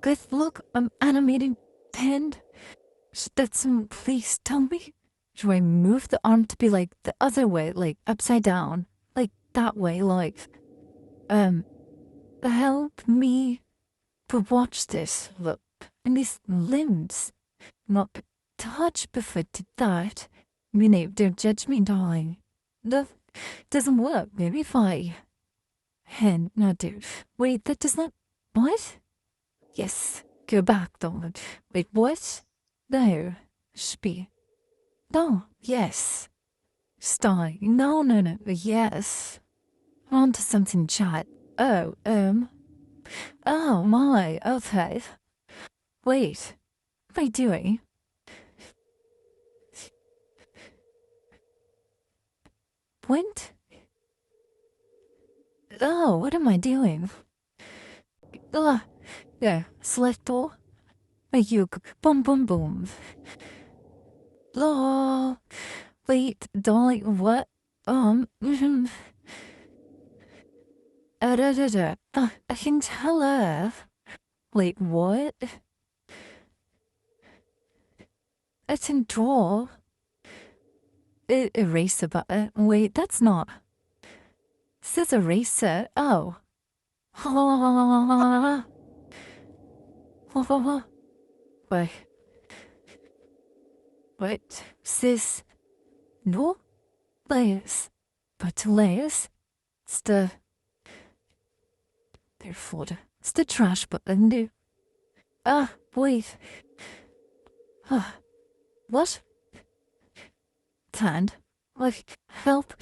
good look, I'm animating pen. Did someone please tell me? Should I move the arm to be like the other way, like upside down? Like that way, like, um, help me. But watch this, look. And these limbs, not touch before did that. You know, don't judge me, darling. That doesn't work. Maybe if I. And no, dude. Wait, that does not. What? Yes. Go back, darling. Wait, what? No. Should be. No. Yes. Stay. No, no, no. Yes. On to something, chat. Oh, Oh my. Okay. Wait. What am I doing? What? Oh, what am I doing? Ugh. Yeah. Select all. Make you boom, boom, boom. Oh, wait, darling, what? I can tell her. Wait, what? I can draw. Eraser button. Wait, that's not. This is eraser. Oh. Wait. Wait. Sis. No? Layers. But layers? It's the. Therefore, it's the trash button. Do. Ah, wait. What? Tanned? Like, help.